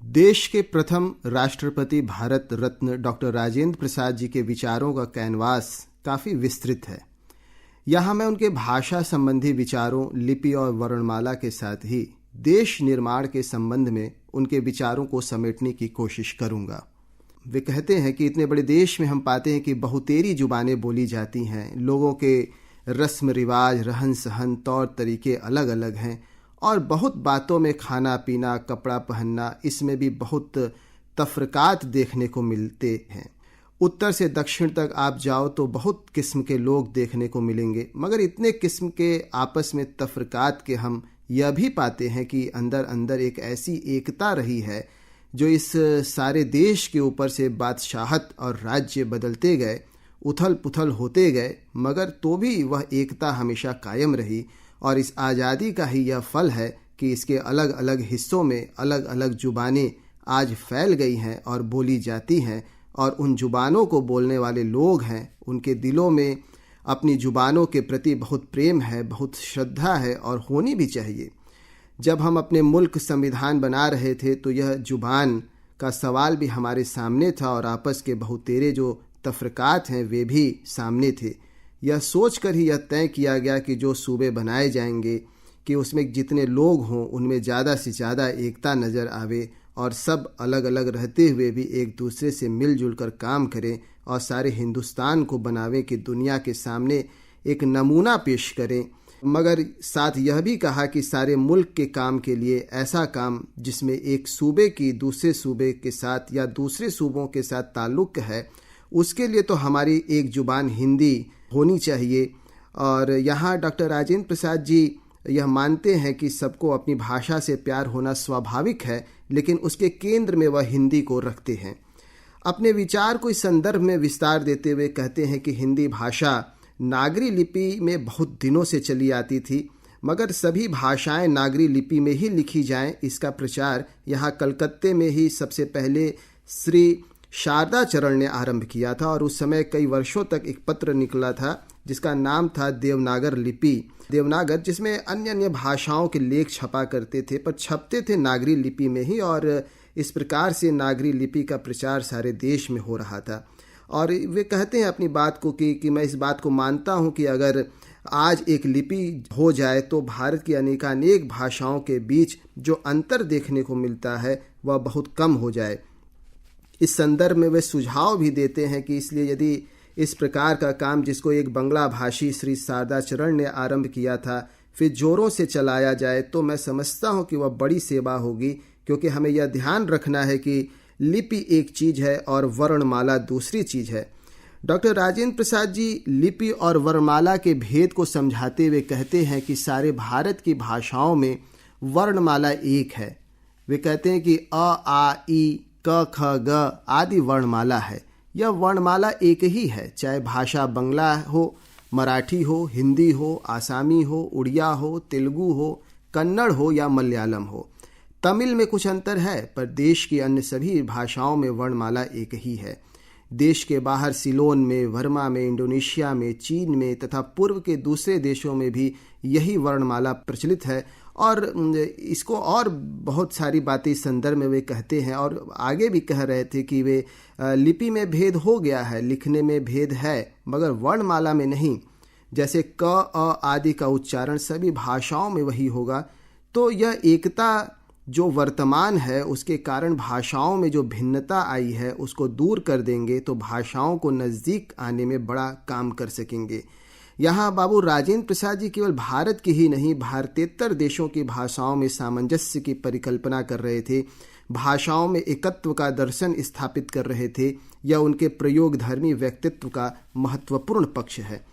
देश के प्रथम राष्ट्रपति भारत रत्न डॉक्टर राजेंद्र प्रसाद जी के विचारों का कैनवास काफ़ी विस्तृत है। यहाँ मैं उनके भाषा संबंधी विचारों, लिपि और वर्णमाला के साथ ही देश निर्माण के संबंध में उनके विचारों को समेटने की कोशिश करूँगा। वे कहते हैं कि इतने बड़े देश में हम पाते हैं कि बहुतेरी जुबानें बोली जाती हैं, लोगों के रस्म रिवाज, रहन सहन, तौर तरीके अलग अलग हैं और बहुत बातों में खाना पीना, कपड़ा पहनना, इसमें भी बहुत तफरकात देखने को मिलते हैं। उत्तर से दक्षिण तक आप जाओ तो बहुत किस्म के लोग देखने को मिलेंगे, मगर इतने किस्म के आपस में तफरकात के हम यह भी पाते हैं कि अंदर अंदर एक ऐसी एकता रही है जो इस सारे देश के ऊपर से बादशाहत और राज्य बदलते गए, उथल पुथल होते गए, मगर तो भी वह एकता हमेशा कायम रही। और इस आज़ादी का ही यह फल है कि इसके अलग अलग हिस्सों में अलग अलग जुबानें आज फैल गई हैं और बोली जाती हैं, और उन जुबानों को बोलने वाले लोग हैं, उनके दिलों में अपनी जुबानों के प्रति बहुत प्रेम है, बहुत श्रद्धा है और होनी भी चाहिए। जब हम अपने मुल्क संविधान बना रहे थे तो यह जुबान का सवाल भी हमारे सामने था और आपस के बहुतेरे जो तफरकात हैं वे भी सामने थे। यह सोचकर ही यह तय किया गया कि जो सूबे बनाए जाएंगे कि उसमें जितने लोग हों उनमें ज़्यादा से ज़्यादा एकता नज़र आवे और सब अलग अलग रहते हुए भी एक दूसरे से मिलजुल कर काम करें और सारे हिंदुस्तान को बनावें कि दुनिया के सामने एक नमूना पेश करें। मगर साथ यह भी कहा कि सारे मुल्क के काम के लिए ऐसा काम जिसमें एक सूबे की दूसरे सूबे के साथ या दूसरे सूबों के साथ ताल्लुक़ है, उसके लिए तो हमारी एक ज़ुबान हिंदी होनी चाहिए। और यहाँ डॉक्टर राजेंद्र प्रसाद जी यह मानते हैं कि सबको अपनी भाषा से प्यार होना स्वाभाविक है, लेकिन उसके केंद्र में वह हिंदी को रखते हैं। अपने विचार को इस संदर्भ में विस्तार देते हुए कहते हैं कि हिंदी भाषा नागरी लिपि में बहुत दिनों से चली आती थी, मगर सभी भाषाएं नागरी लिपि में ही लिखी जाएं, इसका प्रचार यहाँ कलकत्ते में ही सबसे पहले श्री शारदाचरण ने आरंभ किया था। और उस समय कई वर्षों तक एक पत्र निकला था जिसका नाम था देवनागर लिपि, देवनागर, जिसमें अन्य अन्य भाषाओं के लेख छपा करते थे, पर छपते थे नागरी लिपि में ही। और इस प्रकार से नागरी लिपि का प्रचार सारे देश में हो रहा था। और वे कहते हैं अपनी बात को कि मैं इस बात को मानता हूँ कि अगर आज एक लिपि हो जाए तो भारत की अनेकानेक भाषाओं के बीच जो अंतर देखने को मिलता है वह बहुत कम हो जाए। इस संदर्भ में वे सुझाव भी देते हैं कि इसलिए यदि इस प्रकार का काम जिसको एक बंगला भाषी श्री शारदाचरण ने आरंभ किया था फिर जोरों से चलाया जाए तो मैं समझता हूँ कि वह बड़ी सेवा होगी, क्योंकि हमें यह ध्यान रखना है कि लिपि एक चीज़ है और वर्णमाला दूसरी चीज़ है। डॉक्टर राजेंद्र प्रसाद जी लिपि और वर्णमाला के भेद को समझाते हुए कहते हैं कि सारे भारत की भाषाओं में वर्णमाला एक है। वे कहते हैं कि अ, आ, ई, क, ख, ग आदि वर्णमाला है। यह वर्णमाला एक ही है, चाहे भाषा बंगला हो, मराठी हो, हिंदी हो, आसामी हो, उड़िया हो, तेलुगु हो, कन्नड़ हो या मलयालम हो। तमिल में कुछ अंतर है, पर देश की अन्य सभी भाषाओं में वर्णमाला एक ही है। देश के बाहर सिलोन में, बर्मा में, इंडोनेशिया में, चीन में तथा पूर्व के दूसरे देशों में भी यही वर्णमाला प्रचलित है। और इसको और बहुत सारी बातें इस संदर्भ में वे कहते हैं और आगे भी कह रहे थे कि वे लिपि में भेद हो गया है, लिखने में भेद है, मगर वर्णमाला में नहीं। जैसे क, अ आदि का उच्चारण सभी भाषाओं में वही होगा। तो यह एकता जो वर्तमान है उसके कारण भाषाओं में जो भिन्नता आई है उसको दूर कर देंगे तो भाषाओं को नज़दीक आने में बड़ा काम कर सकेंगे। यहाँ बाबू राजेंद्र प्रसाद जी केवल भारत की ही नहीं, भारतेतर देशों की भाषाओं में सामंजस्य की परिकल्पना कर रहे थे, भाषाओं में एकत्व का दर्शन स्थापित कर रहे थे। यह उनके प्रयोगधर्मी व्यक्तित्व का महत्वपूर्ण पक्ष है।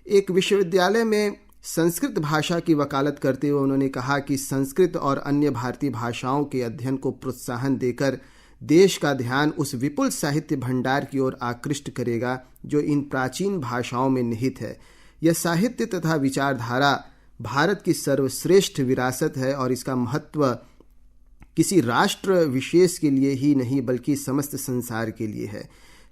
एक विश्वविद्यालय में संस्कृत भाषा की वकालत करते हुए उन्होंने कहा कि संस्कृत और अन्य भारतीय भाषाओं के अध्ययन को प्रोत्साहन देकर देश का ध्यान उस विपुल साहित्य भंडार की ओर आकृष्ट करेगा जो इन प्राचीन भाषाओं में निहित है। यह साहित्य तथा विचारधारा भारत की सर्वश्रेष्ठ विरासत है और इसका महत्व किसी राष्ट्र विशेष के लिए ही नहीं बल्कि समस्त संसार के लिए है।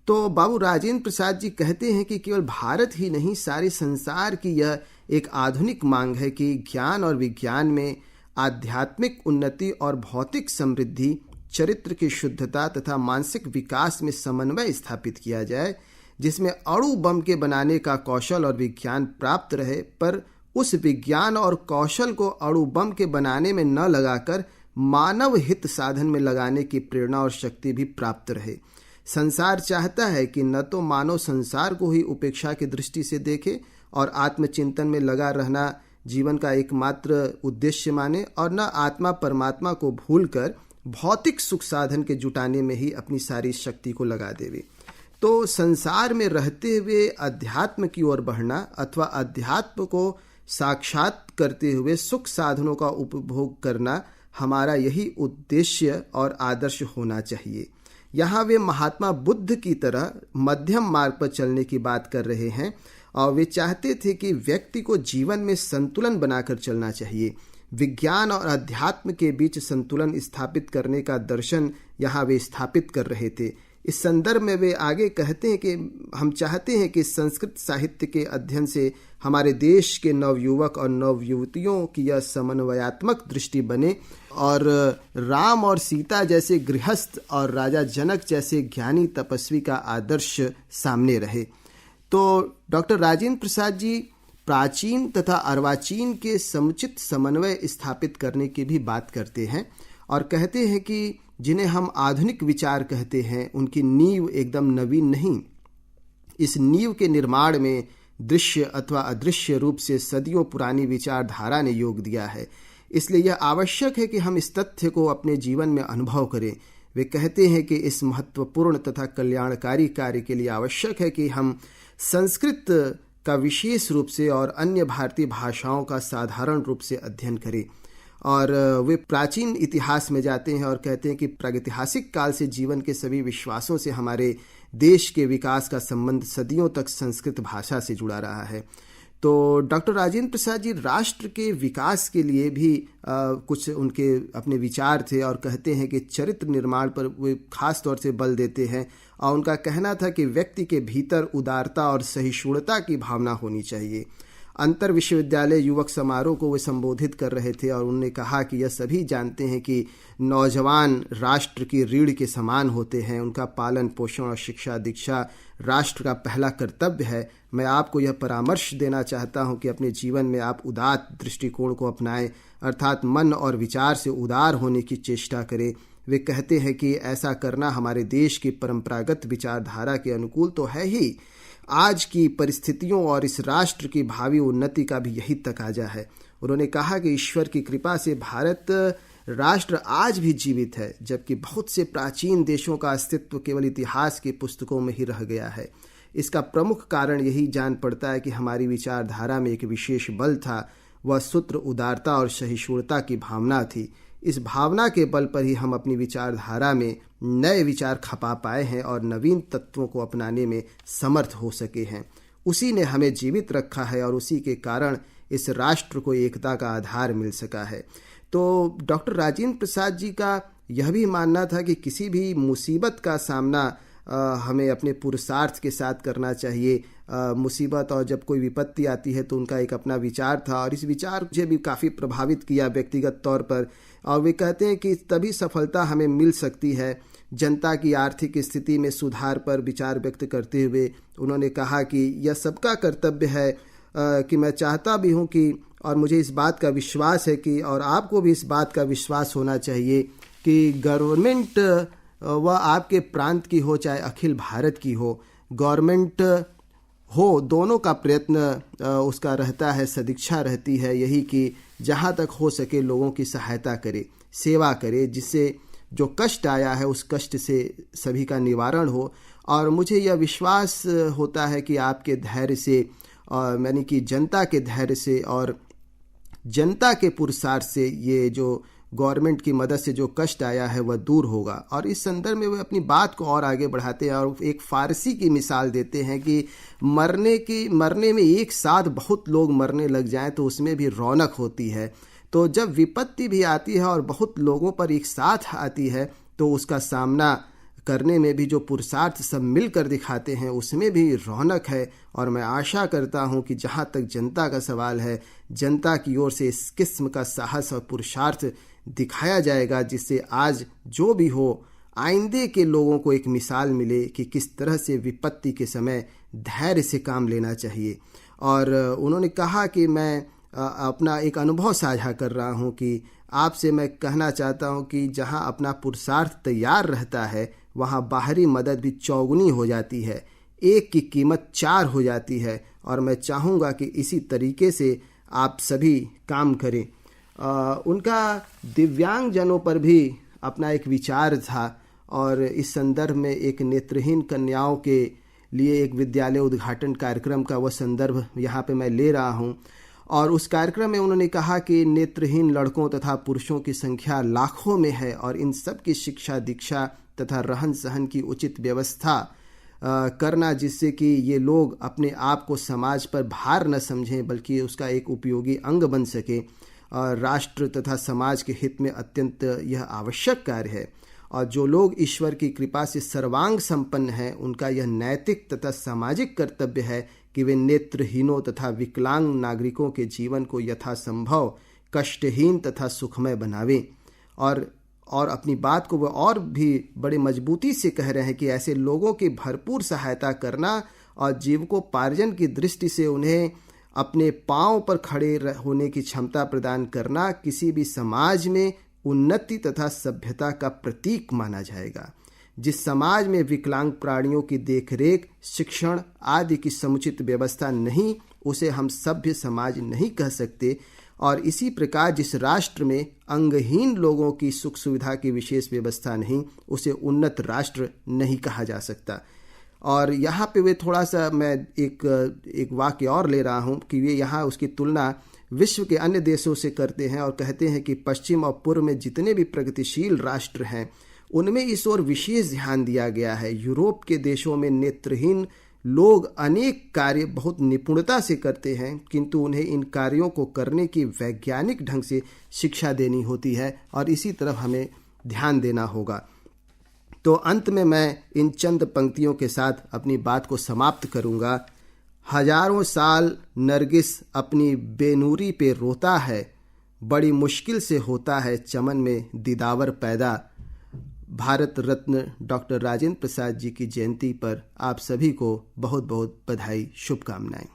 तो बाबू राजेंद्र प्रसाद जी कहते हैं कि केवल भारत ही नहीं, सारे संसार की यह एक आधुनिक मांग है कि ज्ञान और विज्ञान में आध्यात्मिक उन्नति और भौतिक समृद्धि चरित्र की शुद्धता तथा मानसिक विकास में समन्वय स्थापित किया जाए, जिसमें अणु बम के बनाने का कौशल और विज्ञान प्राप्त रहे, पर उस विज्ञान और कौशल को अणु बम के बनाने में न लगाकर मानव हित साधन में लगाने की प्रेरणा और शक्ति भी प्राप्त रहे। संसार चाहता है कि न तो मानव संसार को ही उपेक्षा की दृष्टि से देखे और आत्मचिंतन में लगा रहना जीवन का एकमात्र उद्देश्य माने, और न आत्मा परमात्मा को भूलकर भौतिक सुख साधन के जुटाने में ही अपनी सारी शक्ति को लगा देवे। तो संसार में रहते हुए अध्यात्म की ओर बढ़ना अथवा अध्यात्म को साक्षात करते हुए सुख साधनों का उपभोग करना हमारा यही उद्देश्य और आदर्श होना चाहिए। यहाँ वे महात्मा बुद्ध की तरह मध्यम मार्ग पर चलने की बात कर रहे हैं और वे चाहते थे कि व्यक्ति को जीवन में संतुलन बनाकर चलना चाहिए। विज्ञान और अध्यात्म के बीच संतुलन स्थापित करने का दर्शन यहाँ वे स्थापित कर रहे थे। इस संदर्भ में वे आगे कहते हैं कि हम चाहते हैं कि संस्कृत साहित्य के अध्ययन से हमारे देश के नवयुवक और नवयुवतियों की यह समन्वयात्मक दृष्टि बने और राम और सीता जैसे गृहस्थ और राजा जनक जैसे ज्ञानी तपस्वी का आदर्श सामने रहे। तो डॉक्टर राजेंद्र प्रसाद जी प्राचीन तथा अर्वाचीन के समुचित समन्वय स्थापित करने की भी बात करते हैं और कहते हैं कि जिन्हें हम आधुनिक विचार कहते हैं उनकी नींव एकदम नवीन नहीं। इस नींव के निर्माण में दृश्य अथवा अदृश्य रूप से सदियों पुरानी विचारधारा ने योग दिया है। इसलिए यह आवश्यक है कि हम इस तथ्य को अपने जीवन में अनुभव करें। वे कहते हैं कि इस महत्वपूर्ण तथा कल्याणकारी कार्य के लिए आवश्यक है कि हम संस्कृत का विशेष रूप से और अन्य भारतीय भाषाओं का साधारण रूप से अध्ययन करें। और वे प्राचीन इतिहास में जाते हैं और कहते हैं कि प्रागैतिहासिक काल से जीवन के सभी विश्वासों से हमारे देश के विकास का संबंध सदियों तक संस्कृत भाषा से जुड़ा रहा है। तो डॉक्टर राजेंद्र प्रसाद जी राष्ट्र के विकास के लिए भी कुछ उनके अपने विचार थे और कहते हैं कि चरित्र निर्माण पर वे खास तौर से बल देते हैं और उनका कहना था कि व्यक्ति के भीतर उदारता और सहिष्णुता की भावना होनी चाहिए। अंतर विश्वविद्यालय युवक समारोह को वे संबोधित कर रहे थे और उन्होंने कहा कि यह सभी जानते हैं कि नौजवान राष्ट्र की रीढ़ के समान होते हैं, उनका पालन पोषण और शिक्षा दीक्षा राष्ट्र का पहला कर्तव्य है। मैं आपको यह परामर्श देना चाहता हूं कि अपने जीवन में आप उदात्त दृष्टिकोण को अपनाएं, अर्थात मन और विचार से उदार होने की चेष्टा करें। वे कहते हैं कि ऐसा करना हमारे देश की परंपरागत विचारधारा के अनुकूल तो है ही, आज की परिस्थितियों और इस राष्ट्र की भावी उन्नति का भी यही तकाजा है। उन्होंने कहा कि ईश्वर की कृपा से भारत राष्ट्र आज भी जीवित है, जबकि बहुत से प्राचीन देशों का अस्तित्व केवल इतिहास की पुस्तकों में ही रह गया है। इसका प्रमुख कारण यही जान पड़ता है कि हमारी विचारधारा में एक विशेष बल था, वह सूत्र उदारता और सहिष्णुता की भावना थी। इस भावना के बल पर ही हम अपनी विचारधारा में नए विचार खपा पाए हैं और नवीन तत्वों को अपनाने में समर्थ हो सके हैं। उसी ने हमें जीवित रखा है और उसी के कारण इस राष्ट्र को एकता का आधार मिल सका है। तो डॉक्टर राजेंद्र प्रसाद जी का यह भी मानना था कि किसी भी मुसीबत का सामना हमें अपने पुरुषार्थ के साथ करना चाहिए। मुसीबत और जब कोई विपत्ति आती है तो उनका एक अपना विचार था और इस विचार मुझे भी काफ़ी प्रभावित किया व्यक्तिगत तौर पर। और वे कहते हैं कि तभी सफलता हमें मिल सकती है। जनता की आर्थिक स्थिति में सुधार पर विचार व्यक्त करते हुए उन्होंने कहा कि यह सबका कर्तव्य है कि मैं चाहता भी हूं कि और मुझे इस बात का विश्वास है कि और आपको भी इस बात का विश्वास होना चाहिए कि गवर्नमेंट वह आपके प्रांत की हो चाहे अखिल भारत की हो, गवर्नमेंट हो, दोनों का प्रयत्न उसका रहता है, सदिच्छा रहती है यही कि जहाँ तक हो सके लोगों की सहायता करे, सेवा करे, जिससे जो कष्ट आया है उस कष्ट से सभी का निवारण हो। और मुझे यह विश्वास होता है कि आपके धैर्य से यानी कि जनता के धैर्य से और जनता के पुरुषार्थ से ये जो गवर्नमेंट की मदद से जो कष्ट आया है वह दूर होगा। और इस संदर्भ में वे अपनी बात को और आगे बढ़ाते हैं और एक फारसी की मिसाल देते हैं कि मरने में एक साथ बहुत लोग मरने लग जाएं तो उसमें भी रौनक होती है। तो जब विपत्ति भी आती है और बहुत लोगों पर एक साथ आती है तो उसका सामना करने में भी जो पुरुषार्थ सब मिलकर दिखाते हैं उसमें भी रौनक है। और मैं आशा करता हूं कि जहां तक जनता का सवाल है, जनता की ओर से इस किस्म का साहस और पुरुषार्थ दिखाया जाएगा, जिससे आज जो भी हो आइंदे के लोगों को एक मिसाल मिले कि किस तरह से विपत्ति के समय धैर्य से काम लेना चाहिए। और उन्होंने कहा कि मैं अपना एक अनुभव साझा कर रहा हूं कि आपसे मैं कहना चाहता हूं कि जहां अपना पुरुषार्थ तैयार रहता है वहां बाहरी मदद भी चौगुनी हो जाती है, एक की कीमत 4 हो जाती है। और मैं चाहूँगा कि इसी तरीके से आप सभी काम करें। उनका दिव्यांग जनों पर भी अपना एक विचार था और इस संदर्भ में एक नेत्रहीन कन्याओं के लिए एक विद्यालय उद्घाटन कार्यक्रम का वह संदर्भ यहाँ पे मैं ले रहा हूँ। और उस कार्यक्रम में उन्होंने कहा कि नेत्रहीन लड़कों तथा पुरुषों की संख्या लाखों में है और इन सब की शिक्षा दीक्षा तथा रहन सहन की उचित व्यवस्था करना, जिससे कि ये लोग अपने आप को समाज पर भार न समझें बल्कि उसका एक उपयोगी अंग बन सके। और राष्ट्र तथा समाज के हित में अत्यंत यह आवश्यक कार्य है। और जो लोग ईश्वर की कृपा से सर्वांग संपन्न हैं उनका यह नैतिक तथा सामाजिक कर्तव्य है कि वे नेत्रहीनों तथा विकलांग नागरिकों के जीवन को यथासंभव कष्टहीन तथा सुखमय बनावें। और अपनी बात को वह और भी बड़े मजबूती से कह रहे हैं कि ऐसे लोगों की भरपूर सहायता करना और जीविकोपार्जन की दृष्टि से उन्हें अपने पांव पर खड़े होने की क्षमता प्रदान करना किसी भी समाज में उन्नति तथा सभ्यता का प्रतीक माना जाएगा। जिस समाज में विकलांग प्राणियों की देखरेख, शिक्षण आदि की समुचित व्यवस्था नहीं, उसे हम सभ्य समाज नहीं कह सकते। और इसी प्रकार जिस राष्ट्र में अंगहीन लोगों की सुख सुविधा की विशेष व्यवस्था नहीं, उसे उन्नत राष्ट्र नहीं कहा जा सकता। और यहाँ पे वे थोड़ा सा मैं एक वाक्य और ले रहा हूँ कि वे यहाँ उसकी तुलना विश्व के अन्य देशों से करते हैं और कहते हैं कि पश्चिम और पूर्व में जितने भी प्रगतिशील राष्ट्र हैं उनमें इस ओर विशेष ध्यान दिया गया है। यूरोप के देशों में नेत्रहीन लोग अनेक कार्य बहुत निपुणता से करते हैं, किंतु उन्हें इन कार्यों को करने की वैज्ञानिक ढंग से शिक्षा देनी होती है और इसी तरफ हमें ध्यान देना होगा। तो अंत में मैं इन चंद पंक्तियों के साथ अपनी बात को समाप्त करूंगा। हजारों साल नरगिस अपनी बेनूरी पे रोता है, बड़ी मुश्किल से होता है चमन में दीदावर पैदा। भारत रत्न डॉक्टर राजेंद्र प्रसाद जी की जयंती पर आप सभी को बहुत बहुत बधाई, शुभकामनाएं।